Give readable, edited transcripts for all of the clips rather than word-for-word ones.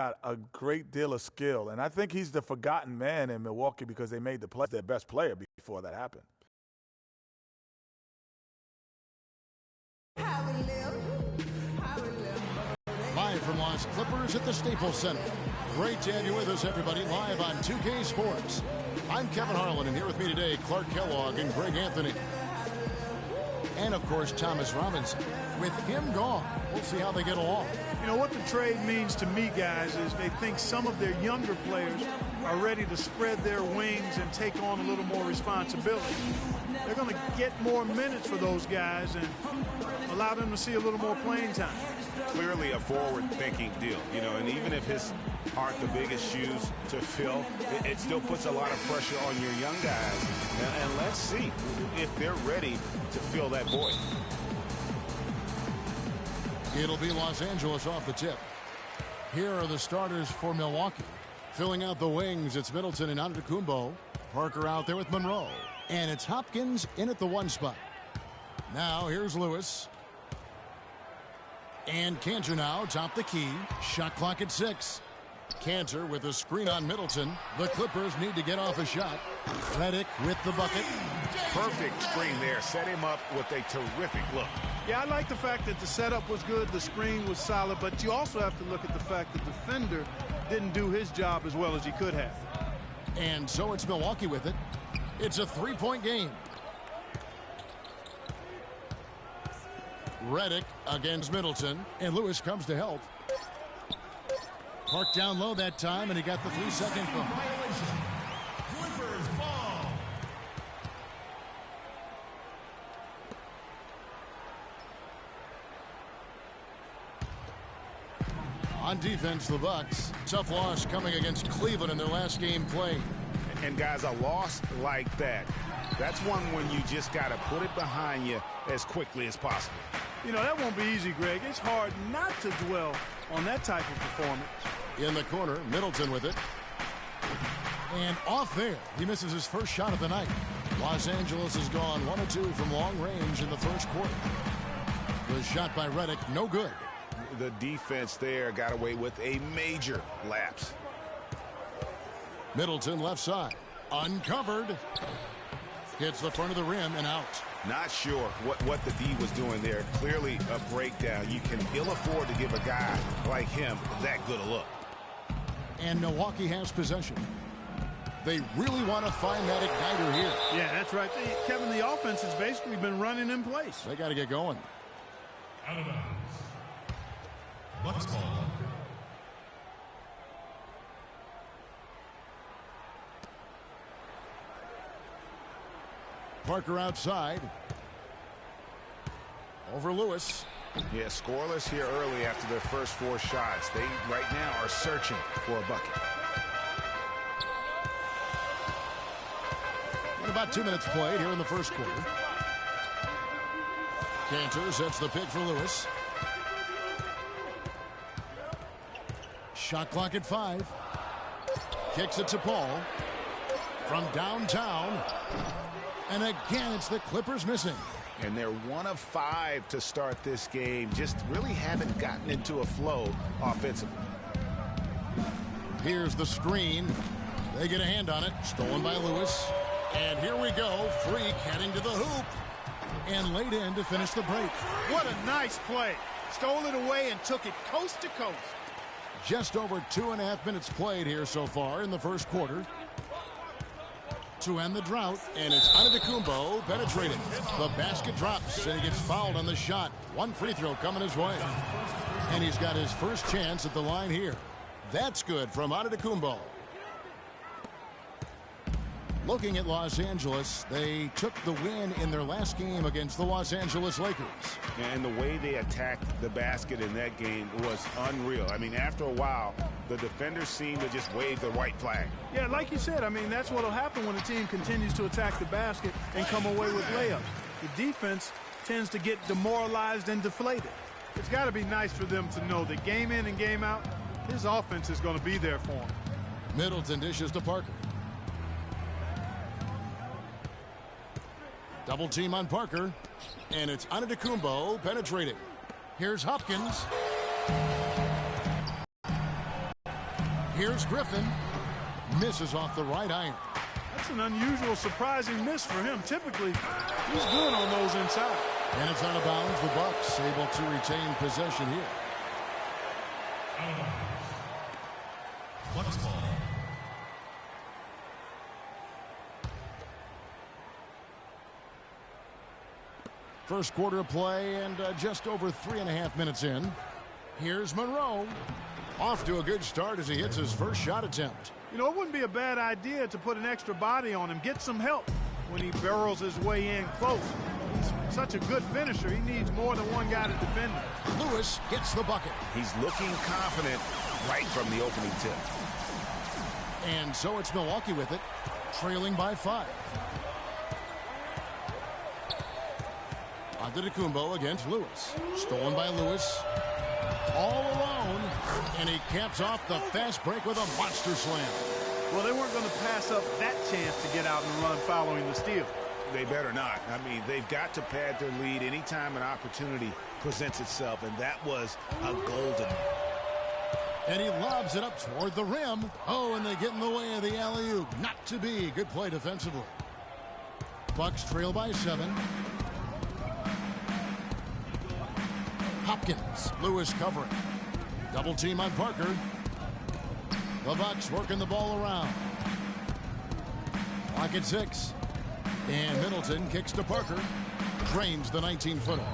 a great deal of skill, and I think he's the forgotten man in Milwaukee because they made the play their best player before that happened. Live from Los Clippers at the Staples Center. Great to have you with us, everybody, live on 2K Sports. I'm Kevin Harlan, and here with me today, Clark Kellogg and Greg Anthony. And, of course, Thomas Robinson. With him gone, we'll see how they get along. You know, what the trade means to me, guys, is they think some of their younger players are ready to spread their wings and take on a little more responsibility. They're going to get more minutes for those guys and allow them to see a little more playing time. Clearly a forward-thinking deal, you know, and even if his aren't the biggest shoes to fill, it still puts a lot of pressure on your young guys. And let's see if they're ready to fill that void. It'll be Los Angeles off the tip. Here are the starters for Milwaukee. Filling out the wings, it's Middleton and Antetokounmpo. Parker out there with Monroe. And it's Hopkins in at the 1 spot. Now here's Lewis. And Kanter now top the key. Shot clock at 6. Kanter with a screen on Middleton. The Clippers need to get off a shot. Redick with the bucket. Perfect screen there. Set him up with a terrific look. Yeah, I like the fact that the setup was good, the screen was solid, but you also have to look at the fact that the defender didn't do his job as well as he could have. And so it's Milwaukee with it. It's a 3-point game. Redick against Middleton, and Lewis comes to help. Parked down low that time, and he got the 3-second bump. Clippers ball. On defense, the Bucks. Tough loss coming against Cleveland in their last game played. And guys, a loss like that, that's one when you just got to put it behind you as quickly as possible. You know, that won't be easy, Greg. It's hard not to dwell on that type of performance. In the corner, Middleton with it. And off there, he misses his first shot of the night. Los Angeles has gone 1 of 2 from long range in the first quarter. The shot by Redick, no good. The defense there got away with a major lapse. Middleton left side. Uncovered. Hits the front of the rim and out. Not sure what the D was doing there. Clearly a breakdown. You can ill afford to give a guy like him that good a look. And Milwaukee has possession. They really want to find that igniter here. Yeah, that's right. Kevin, the offense has basically been running in place. They got to get going. Out of bounds. Bucks ball. Parker outside. Over Lewis. Yeah, scoreless here early after their first 4 shots. They right now are searching for a bucket. And about 2 minutes played here in the first quarter. Kanter sets the pick for Lewis. Shot clock at 5. Kicks it to Paul. From downtown. And again, it's the Clippers missing. And they're 1 of 5 to start this game. Just really haven't gotten into a flow offensively. Here's the screen. They get a hand on it. Stolen by Lewis. And here we go. Freak heading to the hoop. And laid in to finish the break. What a nice play. Stole it away and took it coast to coast. Just over 2.5 minutes played here so far in the first quarter. To end the drought, and it's Antetokounmpo penetrating. The basket drops, and he gets fouled on the shot. 1 free throw coming his way. And he's got his first chance at the line here. That's good from Antetokounmpo. Looking at Los Angeles, they took the win in their last game against the Los Angeles Lakers. And the way they attacked the basket in that game was unreal. I mean, after a while, the defenders seemed to just wave the white flag. Yeah, like you said, I mean, that's what will happen when a team continues to attack the basket and come away with layups. The defense tends to get demoralized and deflated. It's got to be nice for them to know that game in and game out, his offense is going to be there for him. Middleton dishes to Parker. Double team on Parker. And it's Antetokounmpo penetrating. Here's Hopkins. Here's Griffin. Misses off the right iron. That's an unusual, surprising miss for him. Typically, he's good on those inside. And it's out of bounds. The Bucks able to retain possession here. Out of bounds. Bucks ball. First quarter of play and just over 3.5 minutes in. Here's Monroe. Off to a good start as he hits his first shot attempt. You know, it wouldn't be a bad idea to put an extra body on him, get some help when he barrels his way in close. He's such a good finisher. He needs more than one guy to defend him. Lewis hits the bucket. He's looking confident right from the opening tip. And so it's Milwaukee with it, trailing by 5. Antetokounmpo against Lewis. Stolen by Lewis. All alone. And he caps off the fast break with a monster slam. Well, they weren't going to pass up that chance to get out and run following the steal. They better not. I mean, they've got to pad their lead anytime an opportunity presents itself, and that was a golden. And he lobs it up toward the rim. Oh, and they get in the way of the alley-oop. Not to be. Good play defensively. Bucks trail by 7. Hopkins. Lewis covering. Double team on Parker. The Bucks working the ball around. Clock at 6. And Middleton kicks to Parker. Drains the 19-footer.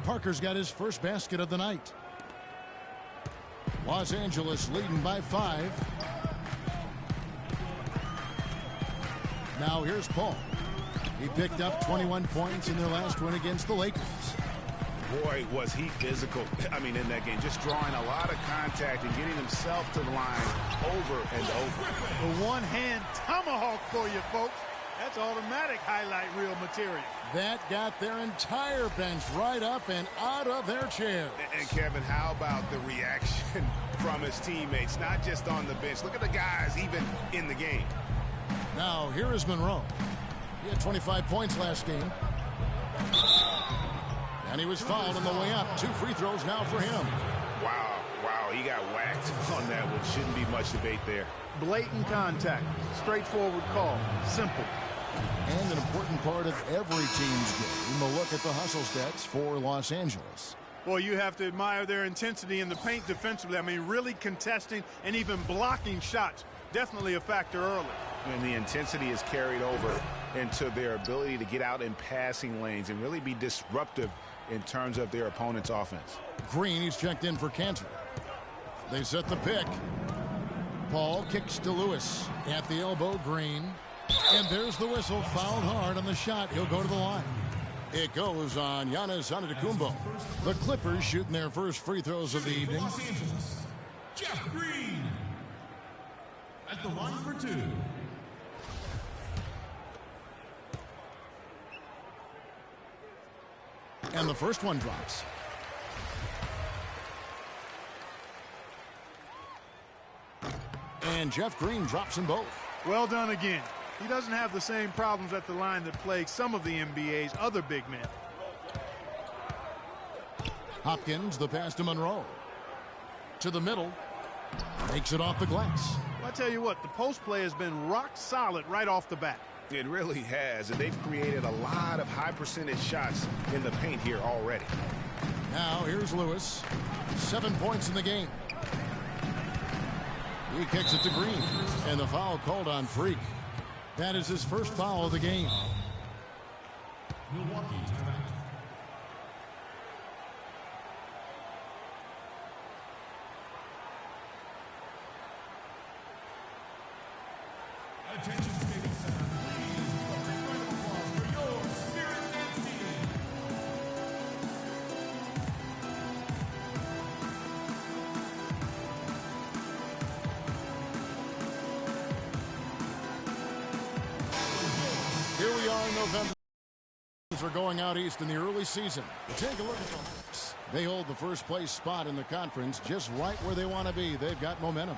Parker's got his first basket of the night. Los Angeles leading by 5. Now here's Paul. He picked up 21 points in their last win against the Lakers. Boy, was he physical. I mean, in that game, just drawing a lot of contact and getting himself to the line over and over. The one-hand tomahawk for you, folks. That's automatic highlight reel material. That got their entire bench right up and out of their chair. And Kevin, how about the reaction from his teammates? Not just on the bench. Look at the guys even in the game. Now, here is Monroe. He had 25 points last game. And he was fouled on the way up. 2 free throws now for him. Wow, he got whacked on that one. Shouldn't be much debate there. Blatant contact. Straightforward call. Simple. And an important part of every team's game, a look at the hustle stats for Los Angeles. Well, you have to admire their intensity in the paint defensively. I mean, really contesting and even blocking shots. Definitely a factor early. And the intensity is carried over into their ability to get out in passing lanes and really be disruptive in terms of their opponent's offense. Green, he's checked in for Cantor. They set the pick. Paul kicks to Lewis. At the elbow, Green. And there's the whistle. Fouled hard on the shot. He'll go to the line. It goes on Giannis Antetokounmpo. The Clippers shooting their first free throws of the evening. Los Angeles, Jeff Green. At the line for 2. And the first one drops. And Jeff Green drops them both. Well done again. He doesn't have the same problems at the line that plague some of the NBA's other big men. Hopkins, the pass to Monroe. To the middle. Makes it off the glass. Well, I tell you what, the post play has been rock solid right off the bat. It really has, and they've created a lot of high percentage shots in the paint here already. Now here's Lewis. 7 points in the game. He kicks it to Green. And the foul called on Freak. That is his first foul of the game. Milwaukee timeout. Attention, Stadium Center. Please, a big round of applause for your Spirit Dance team. Here we are in November. Are going out east in the early season. Take a look at the Hawks. They hold the first place spot in the conference just right where they want to be. They've got momentum.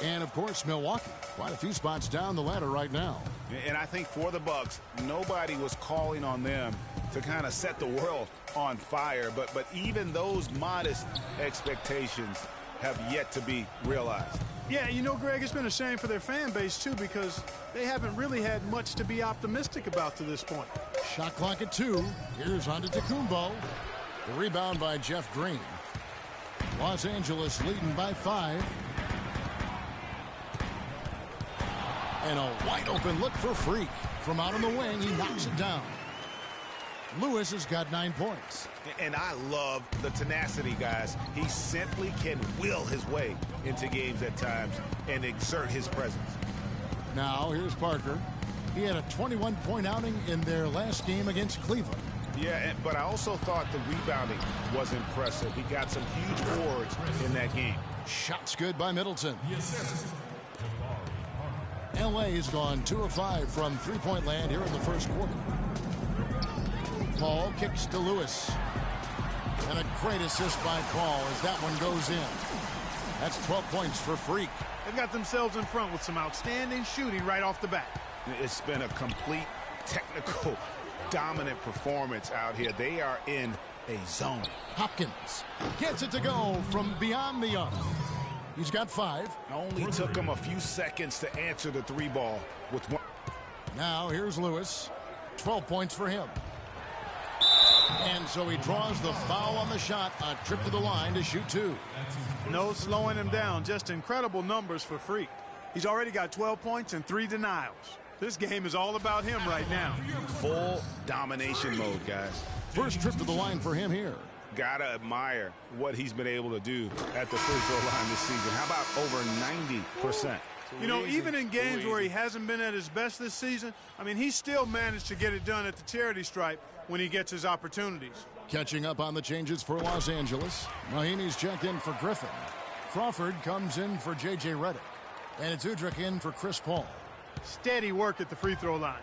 And, of course, Milwaukee, quite a few spots down the ladder right now. And I think for the Bucks, nobody was calling on them to kind of set the world on fire. But even those modest expectations have yet to be realized. Yeah, you know, Greg, it's been a shame for their fan base, too, because they haven't really had much to be optimistic about to this point. Shot clock at 2. Here's Antetokounmpo. The rebound by Jeff Green. Los Angeles leading by 5. And a wide open look for Freak. From out on the wing, he knocks it down. Lewis has got 9 points. And I love the tenacity, guys. He simply can will his way into games at times and exert his presence. Now, here's Parker. He had a 21-point outing in their last game against Cleveland. Yeah, but I also thought the rebounding was impressive. He got some huge boards in that game. Shots good by Middleton. LA's gone 2 of 5 from three-point land here in the first quarter. Paul kicks to Lewis. And a great assist by Paul as that one goes in. That's 12 points for Freak. They've got themselves in front with some outstanding shooting right off the bat. It's been a complete technical dominant performance out here. They are in a zone. Hopkins gets it to go from beyond the arc. He's got 5. Only took him a few seconds to answer the 3 ball with 1. Now here's Lewis. 12 points for him. And so he draws the foul on the shot. A trip to the line to shoot 2. No slowing him down. Just incredible numbers for Freak. He's already got 12 points and 3 denials. This game is all about him right now. Full domination mode, guys. First trip to the line for him here. Gotta admire what he's been able to do at the free throw line this season. How about over 90%? You know, even in games where he hasn't been at his best this season, I mean, he still managed to get it done at the charity stripe when he gets his opportunities. Catching up on the changes for Los Angeles. Mahinmi's checked in for Griffin. Crawford comes in for J.J. Redick. And it's Udrih in for Chris Paul. Steady work at the free throw line.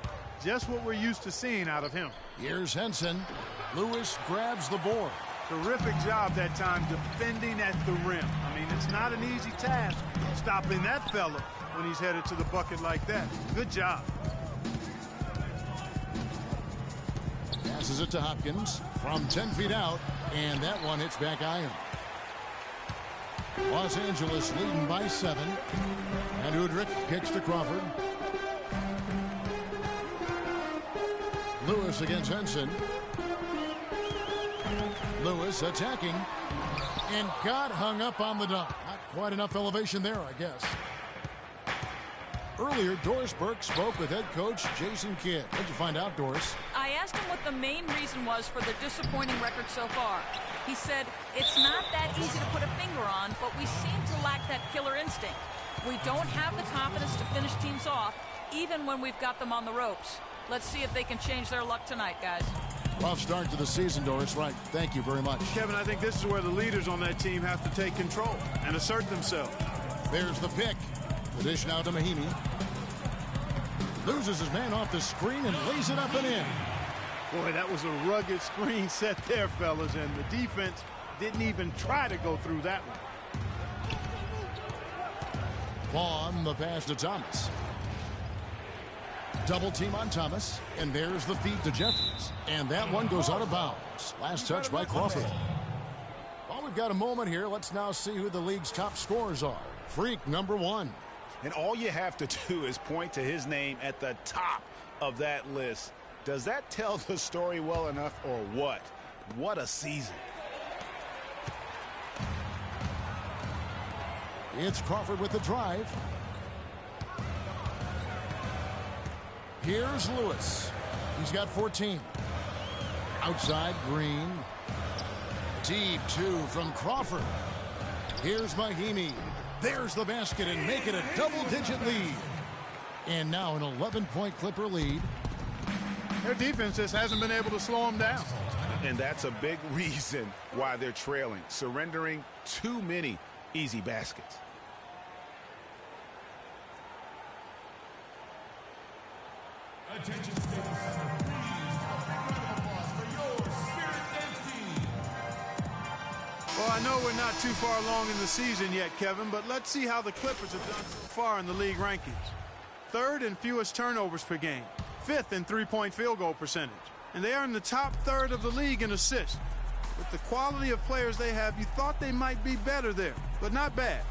Just what we're used to seeing out of him. Here's Henson. Lewis grabs the board. Terrific job that time defending at the rim. I mean, it's not an easy task stopping that fella when he's headed to the bucket like that. Good job. Passes it to Hopkins from 10 feet out, and that one hits back iron. Los Angeles leading by 7. And Udrih kicks to Crawford. Lewis against Henson. Lewis attacking. And got hung up on the dunk. Not quite enough elevation there, I guess. Earlier, Doris Burke spoke with head coach Jason Kidd. What did you find out, Doris? I asked him what the main reason was for the disappointing record so far. He said, it's not that easy to put a finger on, but we seem to lack that killer instinct. We don't have the confidence to finish teams off, even when we've got them on the ropes. Let's see if they can change their luck tonight, guys. Rough start to the season, Doris. Right. Thank you very much. Kevin, I think this is where the leaders on that team have to take control and assert themselves. There's the pick. The dish now to Mahinmi. Loses his man off the screen and lays it up and in. Boy, that was a rugged screen set there, fellas, and the defense didn't even try to go through that one. Vaughn, the pass to Thomas. Double team on Thomas, and there's the feed to Jeffries. And that one goes out of bounds. Last touch by Crawford. Well, we've got a moment here. Let's now see who the league's top scorers are. Freak, number 1. And all you have to do is point to his name at the top of that list. Does that tell the story well enough or what? What a season. It's Crawford with the drive. Here's Lewis. He's got 14. Outside, Green. Deep 2 from Crawford. Here's Mahinmi. There's the basket and make it a double-digit lead. And now an 11-point Clipper lead. Their defense just hasn't been able to slow them down. And that's a big reason why they're trailing, surrendering too many easy baskets. Attention, State Center, please. A round of applause for your Spirit Dance team. Well, I know we're not too far along in the season yet, Kevin, but let's see how the Clippers have done so far in the league rankings. 3rd in fewest turnovers per game, 5th in three-point field goal percentage, and they are in the top 1/3 of the league in assists. With the quality of players they have, you thought they might be better there, but not bad.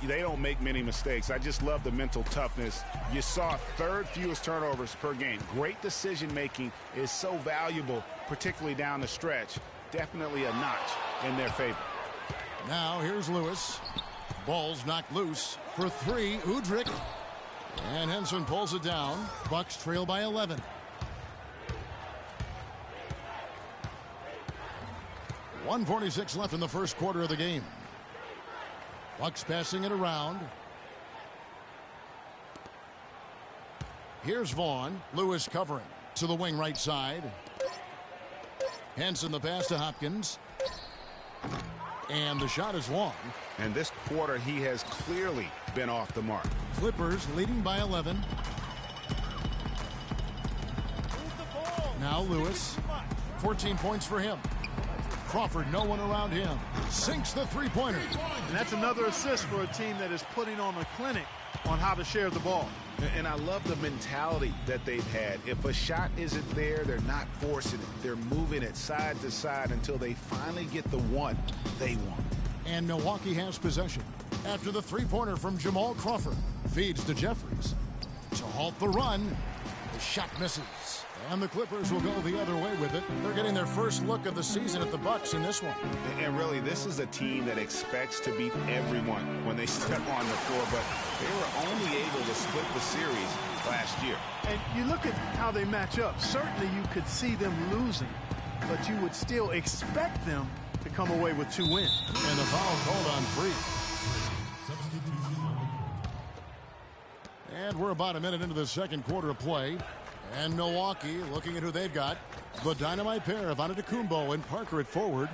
They don't make many mistakes. I just love the mental toughness. You saw third fewest turnovers per game. Great decision making is so valuable, particularly down the stretch. Definitely a notch in their favor. Now here's Lewis. Ball's knocked loose for three. Udrih. And Henson pulls it down. Bucks trail by 11. .146 left in the first quarter of the game. Bucks passing it around. Here's Vaughn. Lewis covering to the wing right side. Henson the pass to Hopkins. And the shot is long. And this quarter, he has clearly been off the mark. Clippers leading by 11. Now Lewis. 14 points for him. Crawford, no one around him. Sinks the three-pointer. And that's another assist for a team that is putting on a clinic on how to share the ball. And I love the mentality that they've had. If a shot isn't there, they're not forcing it. They're moving it side to side until they finally get the one they want. And Milwaukee has possession. After the three-pointer from Jamal Crawford. Feeds to Jeffries. To halt the run. The shot misses. And the Clippers will go the other way with it. They're getting their first look of the season at the Bucks in this one. And really, this is a team that expects to beat everyone when they step on the floor, but they were only able to split the series last year. And you look at how they match up. Certainly you could see them losing, but you would still expect them to come away with 2 wins. And the foul called on Free. And we're about a minute into the second quarter of play. And Milwaukee looking at who they've got. The dynamite pair of Antetokounmpo and Parker at forward.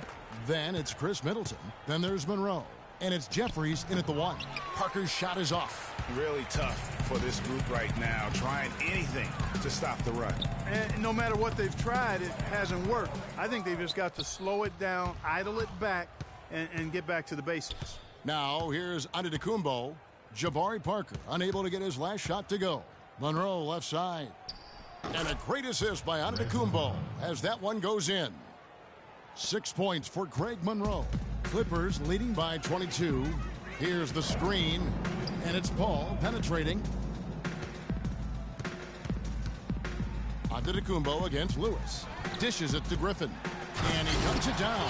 Then it's Chris Middleton. Then there's Monroe. And it's Jeffries in at the one. Parker's shot is off. Really tough for this group right now, trying anything to stop the run. And no matter what they've tried, it hasn't worked. I think they've just got to slow it down, idle it back, and get back to the basics. Now here's Antetokounmpo. Jabari Parker unable to get his last shot to go. Monroe left side. And a great assist by Antetokounmpo as that one goes in. 6 points for Greg Monroe. Clippers leading by 22. Here's the screen. And it's Paul penetrating. Antetokounmpo against Lewis. Dishes it to Griffin. And he cuts it down.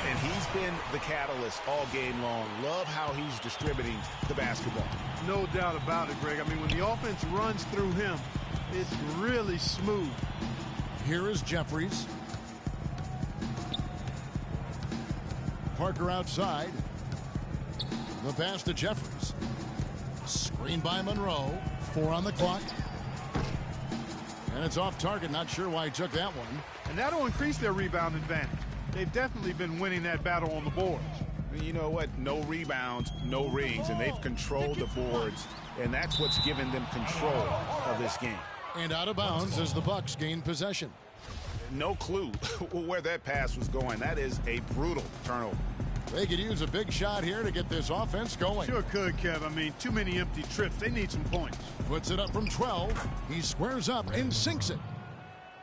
And he's been the catalyst all game long. Love how he's distributing the basketball. No doubt about it, Greg. I mean, when the offense runs through him, it's really smooth. Here is Jeffries. Parker outside. The pass to Jeffries. Screen by Monroe. 4 on the clock. And it's off target. Not sure why he took that one. And that'll increase their rebound advantage. They've definitely been winning that battle on the boards. You know what? No rebounds, no rings, and they've controlled the boards, and that's what's given them control of this game. And out of bounds as the Bucks gain possession. No clue where that pass was going. That is a brutal turnover. They could use a big shot here to get this offense going. Sure could, Kev. I mean, too many empty trips. They need some points. Puts it up from 12. He squares up and sinks it.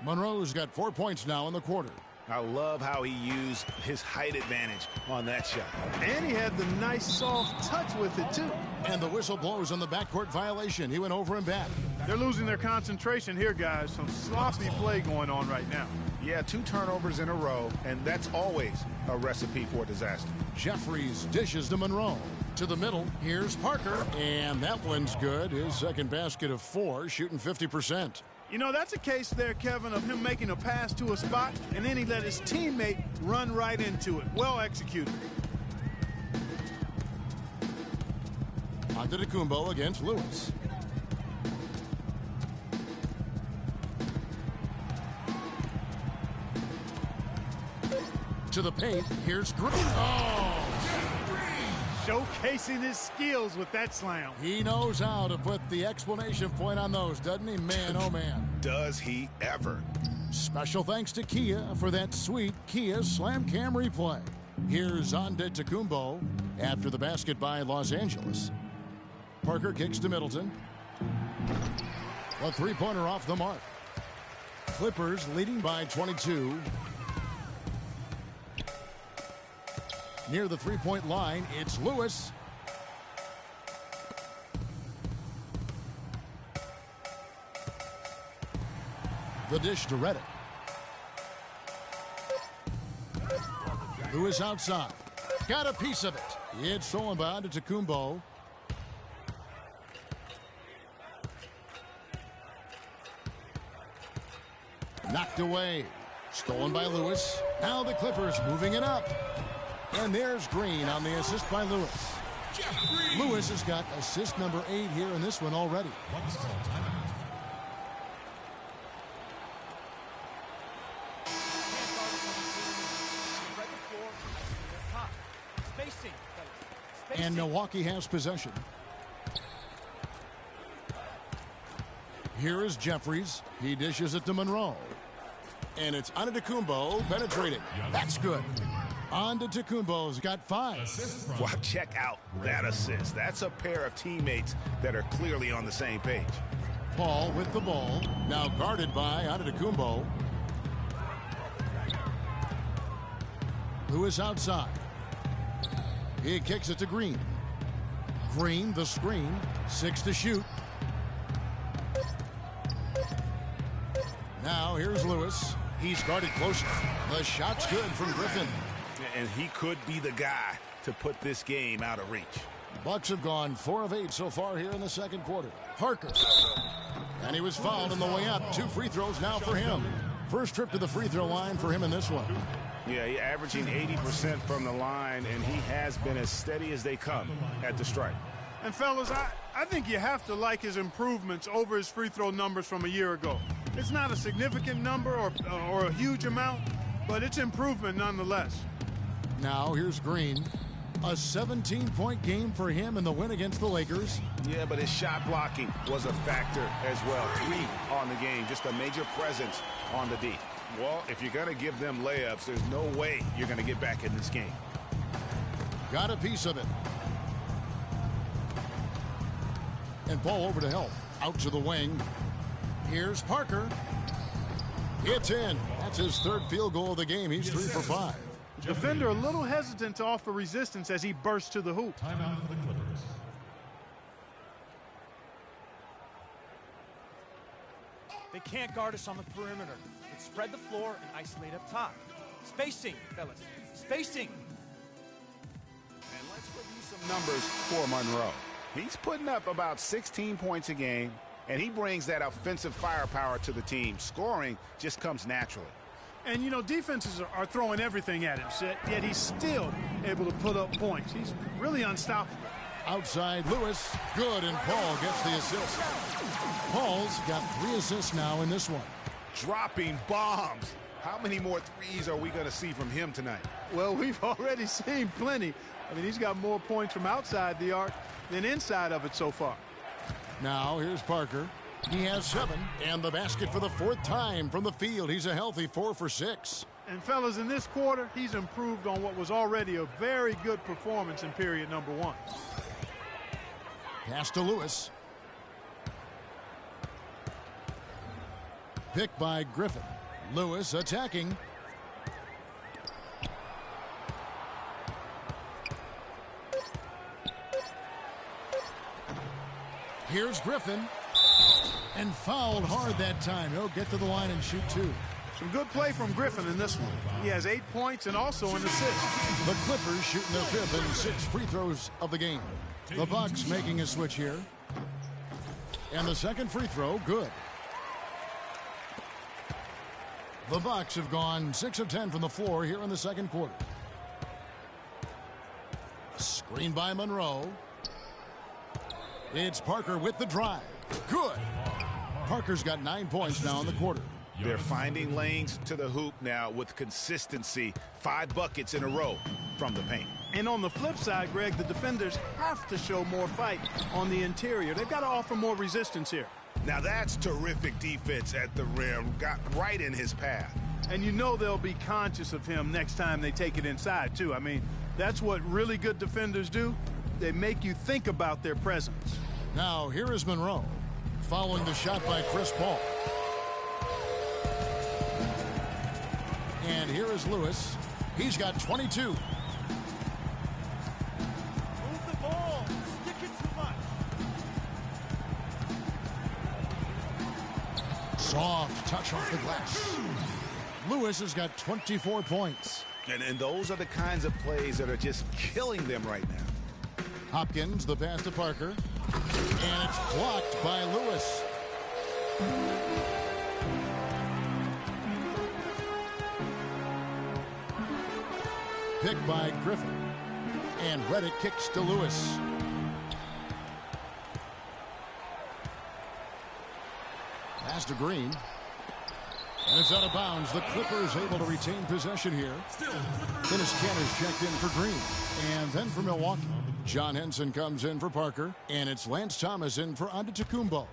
Monroe's got 4 points now in the quarter. I love how he used his height advantage on that shot. And he had the nice soft touch with it, too. And the whistle blows on the backcourt violation. He went over and back. They're losing their concentration here, guys. Some sloppy play going on right now. Yeah, 2 turnovers in a row, and that's always a recipe for disaster. Jeffries dishes to Monroe. To the middle, here's Parker. And that one's good. His second basket of 4, shooting 50%. You know, that's a case there, Kevin, of him making a pass to a spot, and then he let his teammate run right into it. Well executed. Antetokounmpo against Lewis. To the paint, here's Green. Oh! Showcasing his skills with that slam. He knows how to put the exclamation point on those, doesn't he? Man, oh man. Does he ever? Special thanks to Kia for that sweet Kia Slam Cam replay. Here's Antetokounmpo after the basket by Los Angeles. Parker kicks to Middleton. A three-pointer off the mark. Clippers leading by 22. Near the three-point line, it's Lewis. The dish to Redick. Lewis outside. Got a piece of it. It's stolen by Antetokounmpo. Knocked away. Stolen by Lewis. Now the Clippers moving it up. And there's Green on the assist by Lewis. Lewis has got assist number 8 here in this one already. And Milwaukee has possession. Here is Jeffries. He dishes it to Monroe. And it's Antetokounmpo penetrating. That's good. Antetokounmpo's got 5. Well, check out that assist. That's a pair of teammates that are clearly on the same page. Paul with the ball. Now guarded by Antetokounmpo. Lewis outside. He kicks it to Green. Green, the screen. 6 to shoot. Now here's Lewis. He's guarded closely. The shot's good from Griffin. And he could be the guy to put this game out of reach. Bucks have gone 4 of 8 so far here in the second quarter. Parker. And he was fouled on the way up. 2 free throws now for him. First trip to the free throw line for him in this one. Yeah, he's averaging 80% from the line, and he has been as steady as they come at the stripe. And fellas, I think you have to like his improvements over his free throw numbers from a year ago. It's not a significant number or a huge amount, but it's improvement nonetheless. Now here's Green. A 17-point game for him in the win against the Lakers. Yeah, but his shot blocking was a factor as well. 3 on the game, just a major presence on the D. Well, if you're going to give them layups, there's no way you're going to get back in this game. Got a piece of it. And Paul over to help. Out to the wing. Here's Parker. It's in. That's his 3rd field goal of the game. He's 3 for 5. Defender a little hesitant to offer resistance as he bursts to the hoop. Timeout for the Clippers. They can't guard us on the perimeter. Let's spread the floor and isolate up top. Spacing, fellas. Spacing. And let's review some numbers for Monroe. He's putting up about 16 points a game, and he brings that offensive firepower to the team. Scoring just comes naturally. And, you know, defenses are throwing everything at him, yet he's still able to put up points. He's really unstoppable. Outside Lewis. Good, and Paul gets the assist. Paul's got 3 assists now in this one. Dropping bombs. How many more threes are we going to see from him tonight? Well, we've already seen plenty. I mean, he's got more points from outside the arc than inside of it so far. Now here's Parker. He has 7, and the basket for the 4th time from the field. He's a healthy 4 for 6. And fellas, in this quarter, he's improved on what was already a very good performance in period number 1. Pass to Lewis. Picked by Griffin. Lewis attacking. Here's Griffin. And fouled hard that time. He'll get to the line and shoot 2. Some good play from Griffin in this one. He has 8 points and also an assist. The Clippers shooting their 5th and 6th free throws of the game. The Bucks making a switch here. And the second free throw, good. The Bucks have gone 6 of 10 from the floor here in the second quarter. Screen by Monroe. It's Parker with the drive. Good. Parker's got 9 points now in the quarter. They're finding lanes to the hoop now with consistency. 5 buckets in a row from the paint. And on the flip side, Greg, the defenders have to show more fight on the interior. They've got to offer more resistance here. Now that's terrific defense at the rim. Got right in his path. And you know they'll be conscious of him next time they take it inside, too. I mean, that's what really good defenders do. They make you think about their presence. Now, here is Monroe, following the shot by Chris Paul. And here is Lewis. He's got 22. Soft touch off the glass. Lewis has got 24 points. And those are the kinds of plays that are just killing them right now. Hopkins, the pass to Parker. And it's blocked by Lewis. Picked by Griffin. And Redick kicks to Lewis. Pass to Green. And it's out of bounds. The Clippers able to retain possession here. Dennis Cantor's checked in for Green. And then for Milwaukee, John Henson comes in for Parker. And it's Lance Thomas in for Antetokounmpo.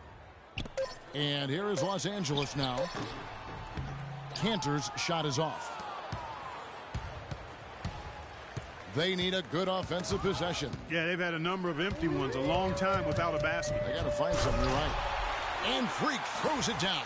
And here is Los Angeles now. Cantor's shot is off. They need a good offensive possession. Yeah, they've had a number of empty ones, a long time without a basket. They got to find something right. And Freak throws it down.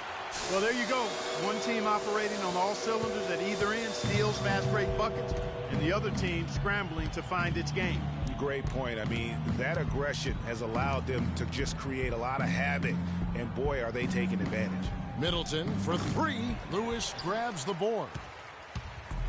Well, there you go. One team operating on all cylinders at either end, steals, fast break buckets, and the other team scrambling to find its game. Great point. I mean, that aggression has allowed them to just create a lot of havoc, and boy, are they taking advantage. Middleton for three. Lewis grabs the board.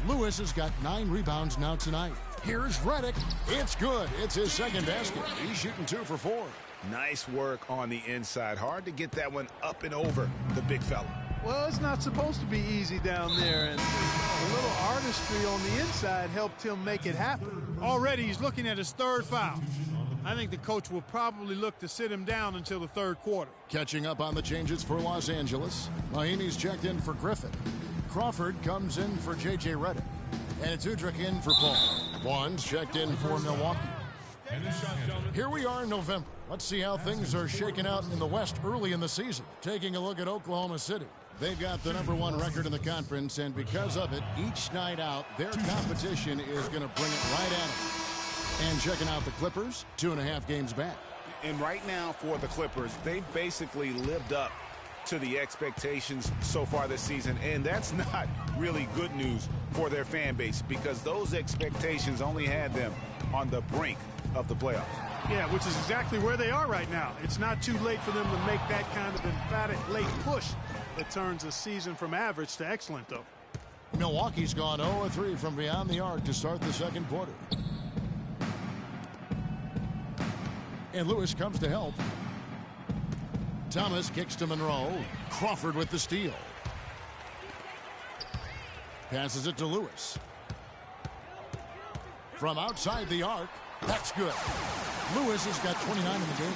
Lewis has got 9 rebounds now tonight. Here's Redick. It's good. It's his second basket. He's shooting 2 for 4. Nice work on the inside. Hard to get that one up and over the big fella. Well, it's not supposed to be easy down there, and a little artistry on the inside helped him make it happen. Already he's looking at his third foul. I think the coach will probably look to sit him down until the third quarter. Catching up on the changes for Los Angeles. Mahinmi's checked in for Griffin. Crawford comes in for J.J. Redick. And it's Udrih in for Paul. Wands checked in for Milwaukee. Here we are in November. Let's see how things are shaking out in the West early in the season. Taking a look at Oklahoma City. They've got the #1 record in the conference, and because of it, each night out, their competition is going to bring it right at them. And checking out the Clippers, 2.5 games back. And right now for the Clippers, they've basically lived up to the expectations so far this season, and that's not really good news for their fan base because those expectations only had them on the brink of the playoffs. Yeah, which is exactly where they are right now. It's not too late for them to make that kind of emphatic late push that turns a season from average to excellent, though. Milwaukee's gone 0-3 from beyond the arc to start the second quarter. And Lewis comes to help. Thomas kicks to Monroe. Crawford with the steal. Passes it to Lewis. From outside the arc. That's good. Lewis has got 29 in the game.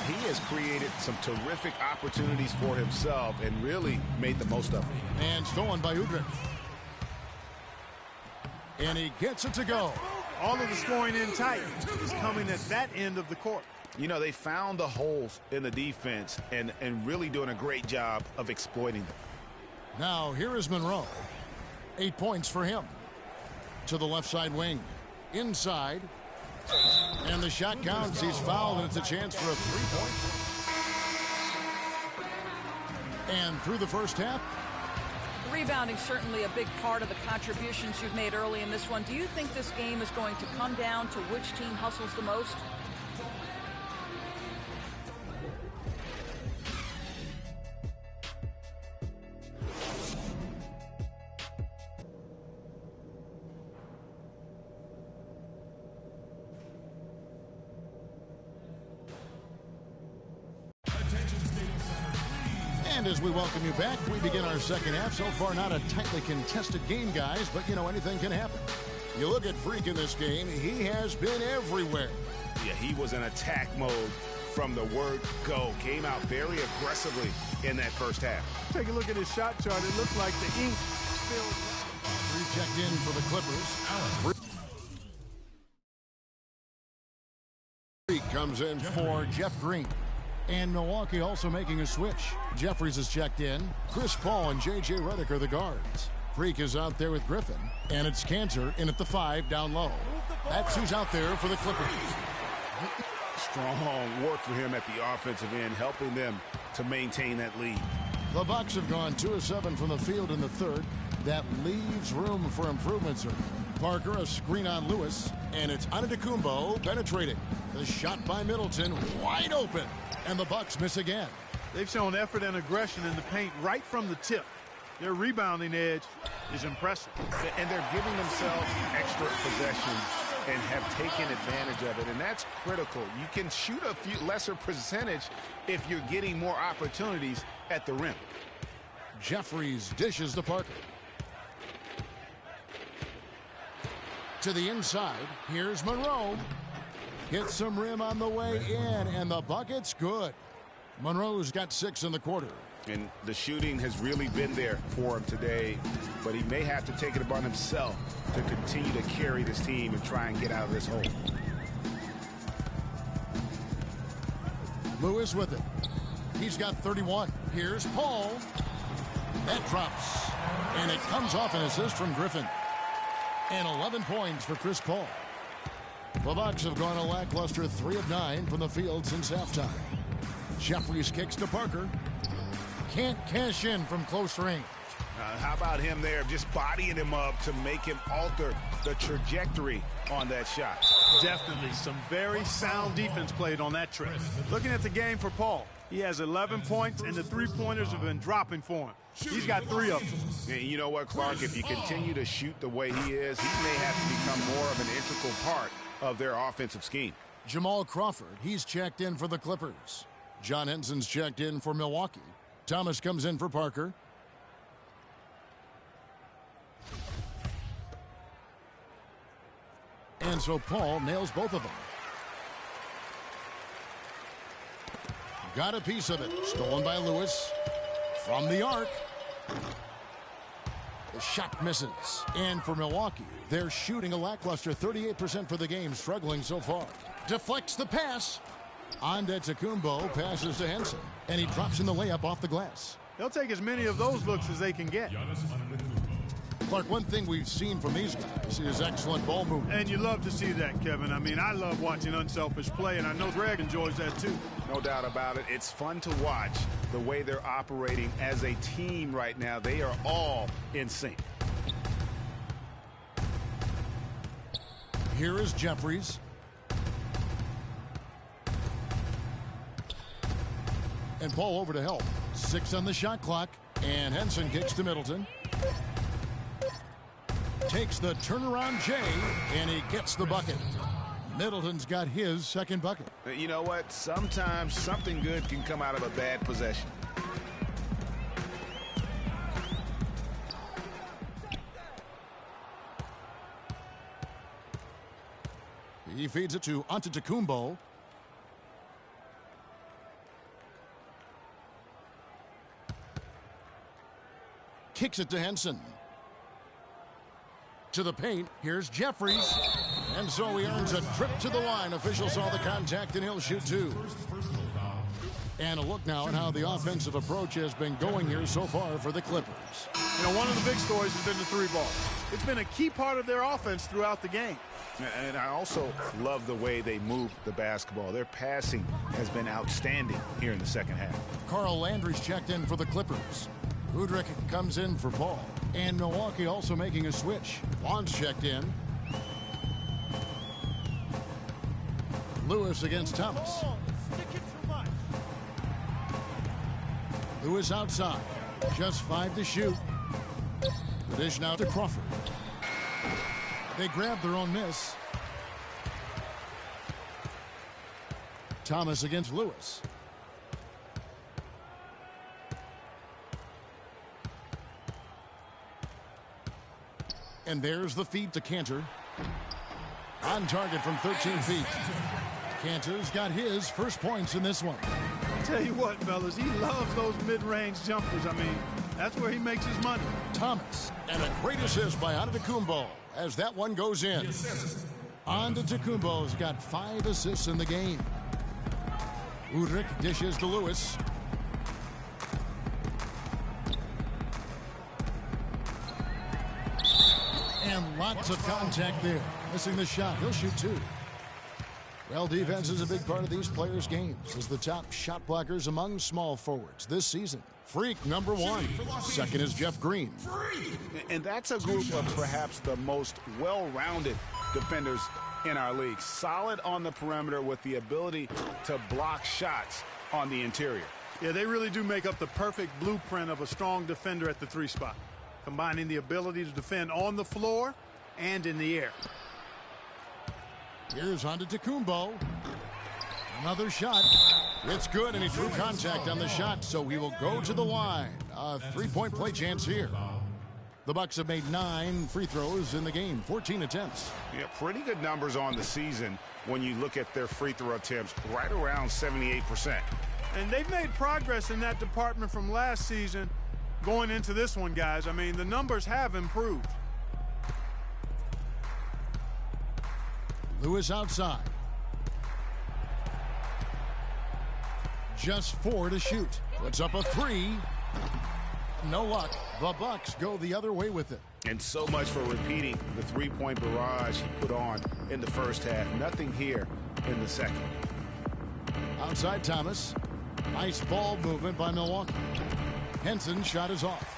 He has created some terrific opportunities for himself and really made the most of it. And stolen by Udrih. And he gets it to go. All of the scoring in tight is coming at that end of the court. You know, they found the holes in the defense and really doing a great job of exploiting them. Now, here is Monroe. 8 points for him. To the left side wing. Inside. And the shot counts. He's fouled, and it's a chance for a 3-point. And through the first half. Rebounding certainly a big part of the contributions you've made early in this one. Do you think this game is going to come down to which team hustles the most? And as we welcome you back, we begin our second half. So far, not a tightly contested game, guys, but, you know, anything can happen. You look at Freak in this game, he has been everywhere. Yeah, he was in attack mode from the word go. Came out very aggressively in that first half. Take a look at his shot chart. It looks like the ink spilled. Freak checked in for the Clippers. Freak comes in for Jeff Green. And Milwaukee also making a switch. Jeffries is checked in. Chris Paul and J.J. Redick are the guards. Freak is out there with Griffin. And it's Cantor in at the 5 down low. That's who's out there for the Clippers. Strong work for him at the offensive end, helping them to maintain that lead. The Bucks have gone 2 of 7 from the field in the third. That leaves room for improvement, sir. Parker, a screen on Lewis. And it's Antetokounmpo penetrating. The shot by Middleton, wide open. And the Bucks miss again. They've shown effort and aggression in the paint right from the tip. Their rebounding edge is impressive. And they're giving themselves extra possessions and have taken advantage of it, and that's critical. You can shoot a few lesser percentage if you're getting more opportunities at the rim. Jeffries dishes to Parker. To the inside, here's Monroe. Hits some rim on the way in, and the bucket's good. Monroe's got 6 in the quarter. And the shooting has really been there for him today, but he may have to take it upon himself to continue to carry this team and try and get out of this hole. Lewis with it. He's got 31. Here's Paul. That drops, and it comes off an assist from Griffin. And 11 points for Chris Paul. The Bucks have gone a lackluster 3 of 9 from the field since halftime. Jeffries kicks to Parker. Can't cash in from close range. How about him there, just bodying him up to make him alter the trajectory on that shot? Definitely some very sound defense played on that trip. Looking at the game for Paul, he has 11 points, and the three-pointers have been dropping for him. He's got 3 of them. And you know what, Clark? If you continue to shoot the way he is, he may have to become more of an integral part of their offensive scheme. Jamal Crawford, he's checked in for the Clippers. John Henson's checked in for Milwaukee. Thomas comes in for Parker. And so Paul nails both of them. Got a piece of it. Stolen by Lewis. From the arc. The shot misses. And for Milwaukee, they're shooting a lackluster 38% for the game, struggling so far. Deflects the pass. Antetokounmpo passes to Henson, and he drops in the layup off the glass. They'll take as many of those looks as they can get. Clark, one thing we've seen from these guys is excellent ball movement. And you love to see that, Kevin. I mean, I love watching unselfish play, and I know Greg enjoys that too. No doubt about it. It's fun to watch the way they're operating as a team right now. They are all in sync. Here is Jeffries. And Paul over to help. 6 on the shot clock. And Henson kicks to Middleton. Takes the turnaround J, and he gets the bucket. Middleton's got his second bucket. You know what? Sometimes something good can come out of a bad possession. He feeds it to Antetokounmpo. Kicks it to Henson. To the paint. Here's Jeffries. And so he earns a trip to the line. Officials saw the contact, and he'll shoot 2. And a look now at how the offensive approach has been going here so far for the Clippers. You know, one of the big stories has been the 3-ball. It's been a key part of their offense throughout the game. And I also love the way they move the basketball. Their passing has been outstanding here in the second half. Carl Landry's checked in for the Clippers. Udrich comes in for Paul. And Milwaukee also making a switch. Vaughn's checked in. Lewis against Thomas. Lewis outside. Just 5 to shoot. The dish now to Crawford. They grab their own miss. Thomas against Lewis. And there's the feed to Cantor. On target from 13 feet. Cantor's got his first points in this one. I tell you what, fellas, he loves those mid-range jumpers. I mean, that's where he makes his money. Thomas, and a great assist by Antetokounmpo as that one goes in. Antetokounmpo's got 5 assists in the game. Udrich dishes to Lewis. And lots of contact there. Missing the shot. He'll shoot 2. Well, defense is a big part of these players' games as the top shot blockers among small forwards this season. Freak number 1. Second is Jeff Green. And that's a group of perhaps the most well-rounded defenders in our league. Solid on the perimeter with the ability to block shots on the interior. Yeah, they really do make up the perfect blueprint of a strong defender at the 3 spot, combining the ability to defend on the floor and in the air. Here's Antetokounmpo. Another shot. It's good, and he drew contact on the shot, so he will go to the line. A 3-point play chance here. The Bucks have made 9 free throws in the game, 14 attempts. Yeah, pretty good numbers on the season when you look at their free throw attempts, right around 78%. And they've made progress in that department from last season going into this one, guys. I mean, the numbers have improved. Lewis outside. Just 4 to shoot. Puts up a 3. No luck. The Bucks go the other way with it. And so much for repeating the 3-point barrage he put on in the first half. Nothing here in the second. Outside Thomas. Nice ball movement by Milwaukee. Henson's shot is off.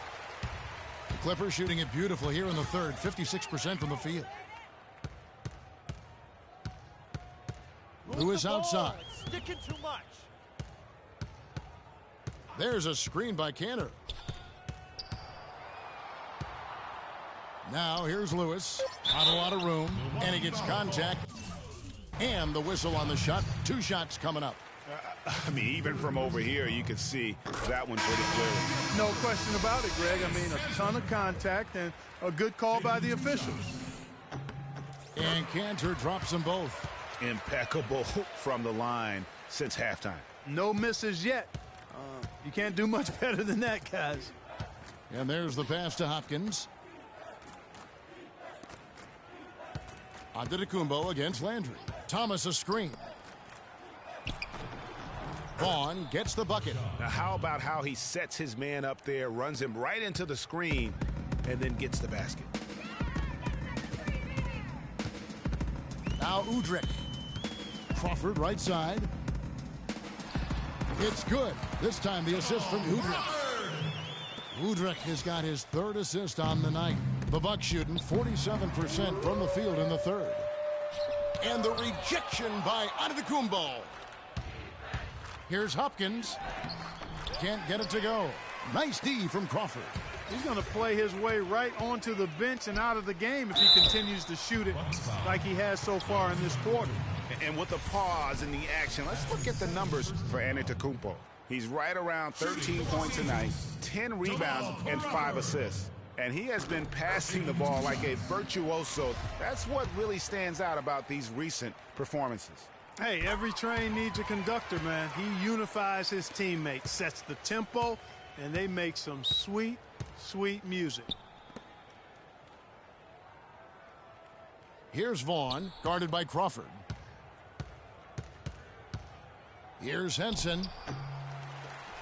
The Clippers shooting it beautifully here in the third. 56% from the field. Lewis outside. Sticking too much. There's a screen by Kanter. Now here's Lewis. Not a lot of room. And he gets contact. And the whistle on the shot. 2 shots coming up. I mean, even from over here, you could see that one pretty clearly. No question about it, Greg. I mean, a ton of contact and a good call by the officials. And Kanter drops them both. Impeccable from the line since halftime. No misses yet. You can't do much better than that, guys. And there's the pass to Hopkins. Antetokounmpo against Landry. Thomas a screen. Vaughn gets the bucket. Now, how about how he sets his man up there, runs him right into the screen, and then gets the basket. Now Udrih. Crawford right side. It's good. This time the assist from Udrih. Udrih has got his 3rd assist on the night. The Bucks shooting 47% from the field in the third. And the rejection by Antetokounmpo. Here's Hopkins. Can't get it to go. Nice D from Crawford. He's going to play his way right onto the bench and out of the game if he continues to shoot it like he has so far in this quarter. And with the pause in the action, let's look at the numbers for Antetokounmpo. He's right around 13 points a night, 10 rebounds, and 5 assists. And he has been passing the ball like a virtuoso. That's what really stands out about these recent performances. Hey, every train needs a conductor, man. He unifies his teammates, sets the tempo, and they make some sweet, sweet music. Here's Vaughn, guarded by Crawford. Here's Henson.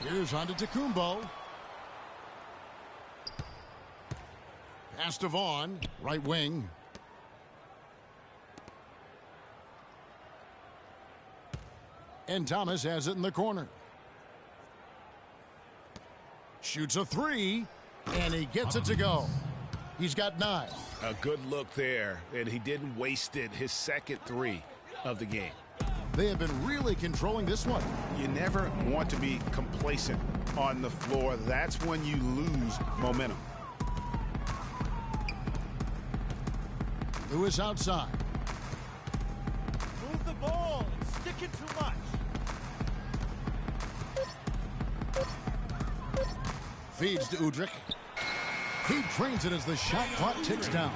Here's Antetokounmpo. Pass to Vaughn, right wing. And Thomas has it in the corner. Shoots a 3, and he gets it to go. He's got 9. A good look there, and he didn't waste it. His second 3 of the game. They have been really controlling this one. You never want to be complacent on the floor. That's when you lose momentum. Lewis outside. Move the ball. It's sticking too much. Feeds to Udrih. He trains it as the shot clock ticks down.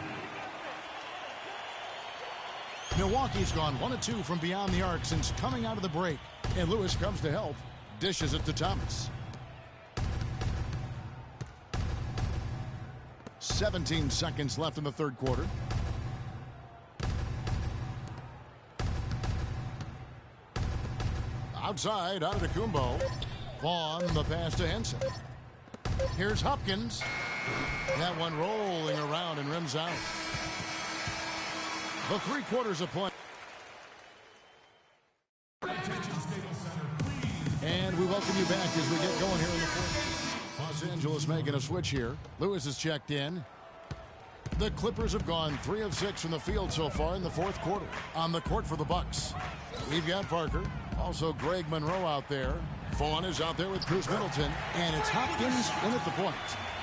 Milwaukee's gone 1 of 2 from beyond the arc since coming out of the break. And Lewis comes to help. Dishes it to Thomas. 17 seconds left in the third quarter. Outside, Antetokounmpo. Vaughn, the pass to Henson. Here's Hopkins. That one rolling around and rims out. The 3 quarters of play. And we welcome you back as we get going here in the fourth. Los Angeles making a switch here. Lewis has checked in. The Clippers have gone 3 of 6 from the field so far in the fourth quarter. On the court for the Bucks, we've got Parker. Also Greg Monroe out there. Vaughn is out there with Bruce Middleton, and it's Hopkins in at the point.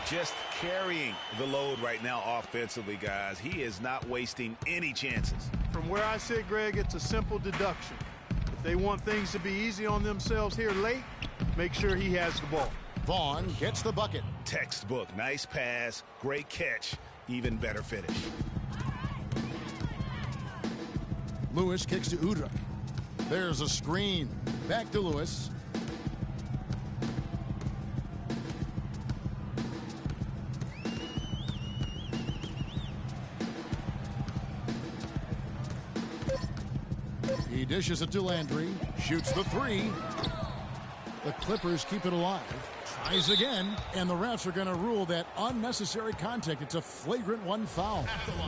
Just carrying the load right now offensively, guys. He is not wasting any chances. From where I sit, Greg, it's a simple deduction. If they want things to be easy on themselves here late, make sure he has the ball. Vaughn gets the bucket. Textbook. Nice pass. Great catch. Even better finish. Lewis kicks to Udrih. There's a screen. Back to Lewis. He dishes it to Landry. Shoots the three. The Clippers keep it alive. Tries again, and the refs are going to rule that unnecessary contact. It's a flagrant one foul.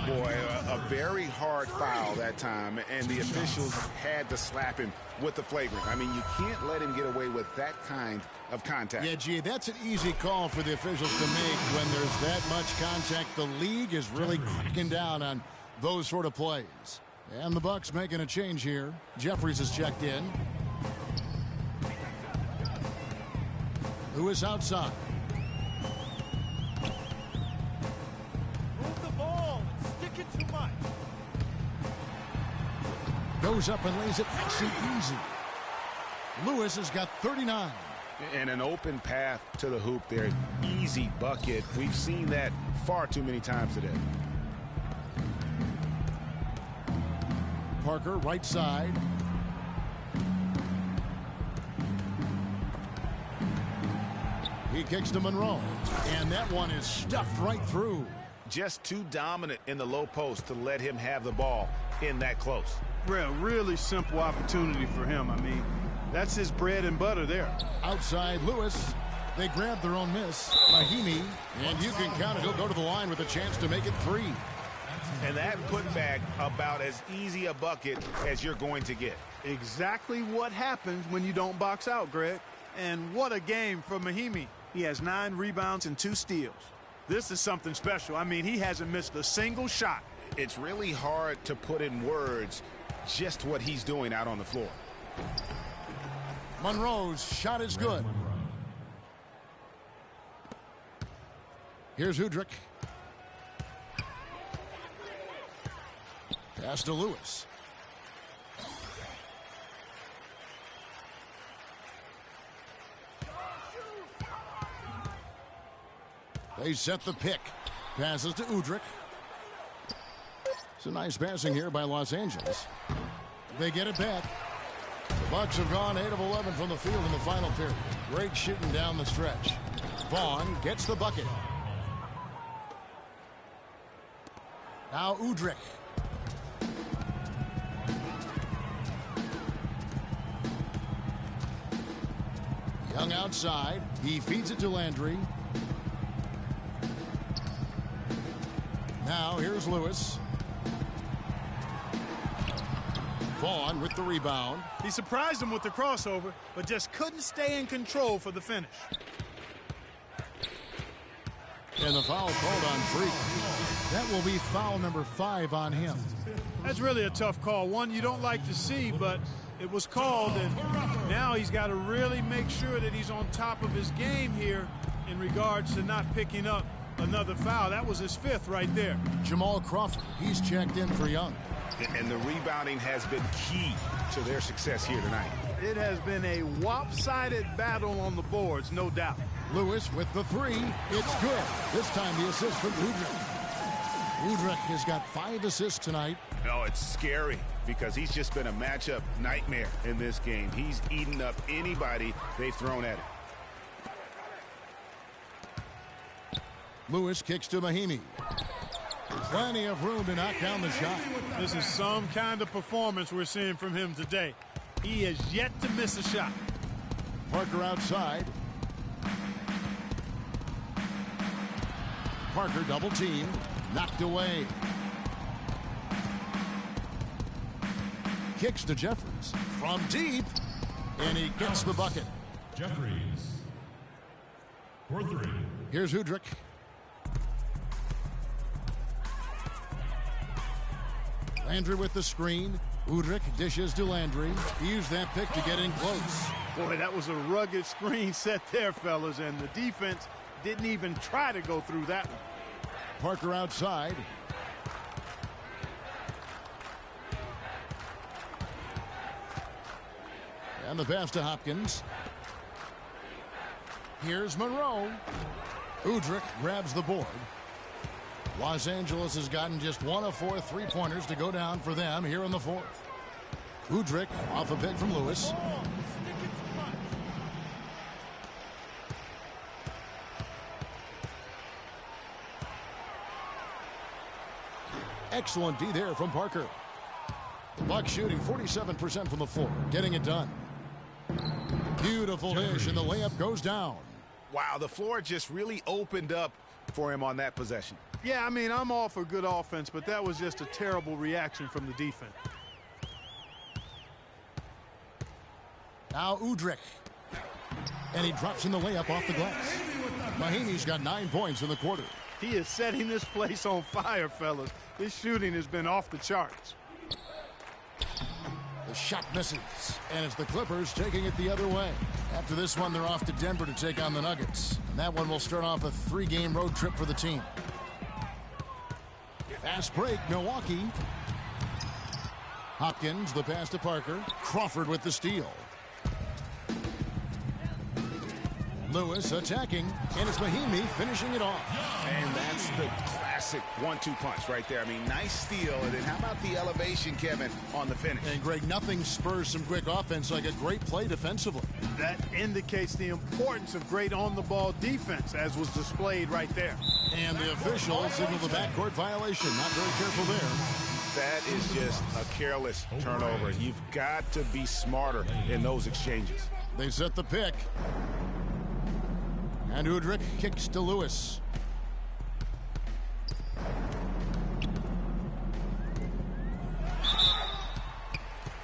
Boy, a very hard foul that time, and the officials had to slap him with the flagrant. I mean, you can't let him get away with that kind of contact. Yeah, gee, that's an easy call for the officials to make when there's that much contact. The league is really cracking down on those sort of plays. And the Bucks making a change here. Jeffries is checked in. Lewis outside. Move the ball. It's sticking too much. Goes up and lays it nice and easy. Lewis has got 39. And an open path to the hoop there. Easy bucket. We've seen that far too many times today. Parker right side. He kicks to Monroe. And that one is stuffed right through. Just too dominant in the low post to let him have the ball in that close. Really simple opportunity for him. I mean, that's his bread and butter there. Outside Lewis. They grab their own miss. Mahinmi. And you can count it. He'll go to the line with a chance to make it 3. And that putback about as easy a bucket as you're going to get. Exactly what happens when you don't box out, Greg. And what a game for Mahinmi. He has 9 rebounds and 2 steals. This is something special. I mean, he hasn't missed a single shot. It's really hard to put in words just what he's doing out on the floor. Monroe's shot is good. Here's Udrih. Pass to Lewis. They set the pick. Passes to Udrih. It's a nice passing here by Los Angeles. They get it back. The Bucks have gone 8 of 11 from the field in the final period. Great shooting down the stretch. Vaughn gets the bucket. Now Udrih. Young outside. He feeds it to Landry. Now here's Lewis. Vaughn with the rebound. He surprised him with the crossover, but just couldn't stay in control for the finish. And the foul called on Freak. That will be foul number 5 on him. That's really a tough call. One you don't like to see, but it was called, and now he's got to really make sure that he's on top of his game here in regards to not picking up another foul. That was his 5th right there. Jamal Crawford, he's checked in for Young. And the rebounding has been key to their success here tonight. It has been a lopsided battle on the boards, no doubt. Lewis with the 3. It's good. This time the assist from Udrih. Udrih has got 5 assists tonight. No, it's scary because he's just been a matchup nightmare in this game. He's eaten up anybody they've thrown at him. Lewis kicks to Mahinmi. Plenty of room to knock down the shot. This is some kind of performance we're seeing from him today. He has yet to miss a shot. Parker outside. Parker double teamed. Knocked away. Kicks to Jeffries from deep. And he gets the bucket. Jeffries for 3. Here's Udrih. Landry with the screen. Udrih dishes to Landry. He used that pick to get in close. Boy, that was a rugged screen set there, fellas, and the defense didn't even try to go through that one. Parker outside. And the pass to Hopkins. Here's Monroe. Udrih grabs the board. Los Angeles has gotten just 1 of 4 3-pointers to go down for them here in the fourth. Udrih off a pick from Lewis. Excellent D there from Parker. The Bucks shooting 47% from the floor, getting it done. Beautiful dish, and the layup goes down. Wow, the floor just really opened up for him on that possession. Yeah, I mean, I'm all for good offense, but that was just a terrible reaction from the defense. Now Udrih. And he drops in the layup off the glass. Mahinmi's got 9 points in the quarter. He is setting this place on fire, fellas. His shooting has been off the charts. The shot misses, and it's the Clippers taking it the other way. After this one, they're off to Denver to take on the Nuggets. And that one will start off a 3-game road trip for the team. Fast break, Milwaukee. Hopkins, the pass to Parker. Crawford with the steal. Lewis attacking, and it's Mahinmi finishing it off. And that's the classic 1-2 punch right there. I mean, nice steal. And then how about the elevation, Kevin, on the finish? And Greg, nothing spurs some quick offense like a great play defensively. That indicates the importance of great on-the-ball defense, as was displayed right there. And the official signaled the backcourt violation. Not very careful there. That is just a careless turnover. You've got to be smarter in those exchanges. They set the pick. And Udrih kicks to Lewis.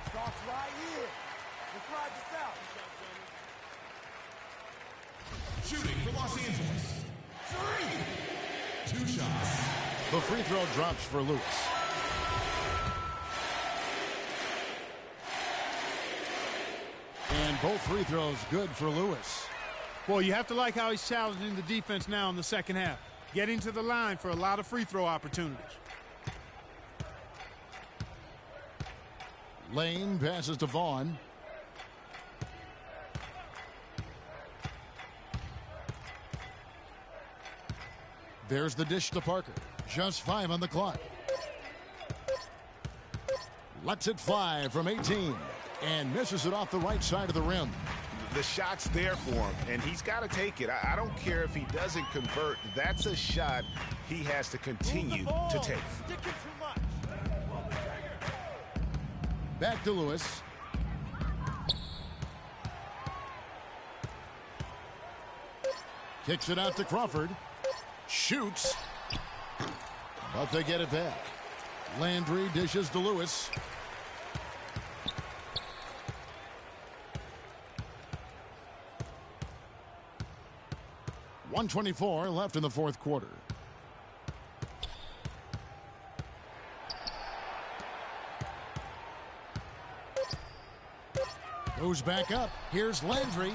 Starts right here. Let's ride this out. Shooting for Los Angeles. 3. 2 shots. The free throw drops for Lewis. And both free throws good for Lewis. Well, you have to like how he's challenging the defense now in the second half. Getting to the line for a lot of free throw opportunities. Lane passes to Vaughn. There's the dish to Parker. Just 5 on the clock. Lets it fly from 18 and misses it off the right side of the rim. The shot's there for him, and he's got to take it. I don't care if he doesn't convert. That's a shot he has to continue to take. Sticking too much. Back to Lewis. Kicks it out to Crawford. Shoots. But they get it back. Landry dishes to Lewis. .124 left in the fourth quarter. Goes back up. Here's Landry.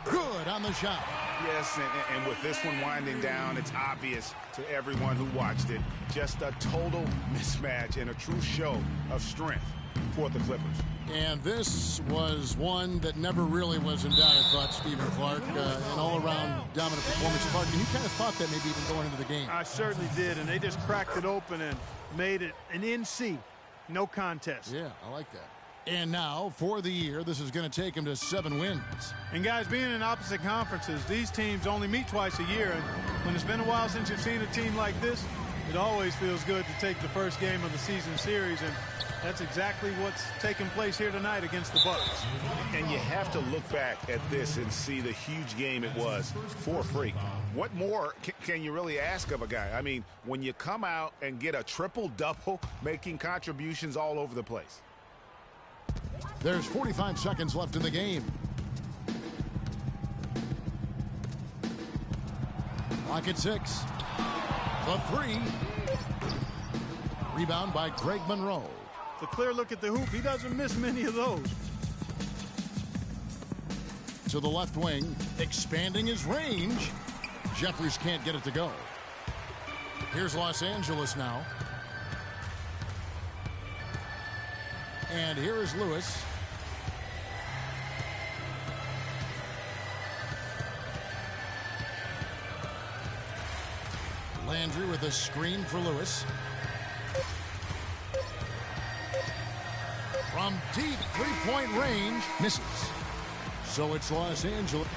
Good on the shot. Yes, and with this one winding down, it's obvious to everyone who watched it. Just a total mismatch and a true show of strength for the Clippers. And this was one that never really was in doubt, I thought, Stephen Clark. An all-around dominant performance. Clark, and you kind of thought that maybe even going into the game. I certainly did, and they just cracked it open and made it an NC. No contest. Yeah, I like that. And now, for the year, this is going to take him to 7 wins. And guys, being in opposite conferences, these teams only meet twice a year. And when it's been a while since you've seen a team like this, it always feels good to take the first game of the season series. And that's exactly what's taking place here tonight against the Bucks. And you have to look back at this and see the huge game it was for Freak. What more can you really ask of a guy? I mean, when you come out and get a triple-double, making contributions all over the place. There's 45 seconds left in the game. Clock at 6. The 3. Rebound by Greg Monroe. It's a clear look at the hoop. He doesn't miss many of those. To the left wing, expanding his range. Jeffries can't get it to go. Here's Los Angeles now. And here is Lewis. Landry with a screen for Lewis. From deep three-point range, misses. So it's Los Angeles.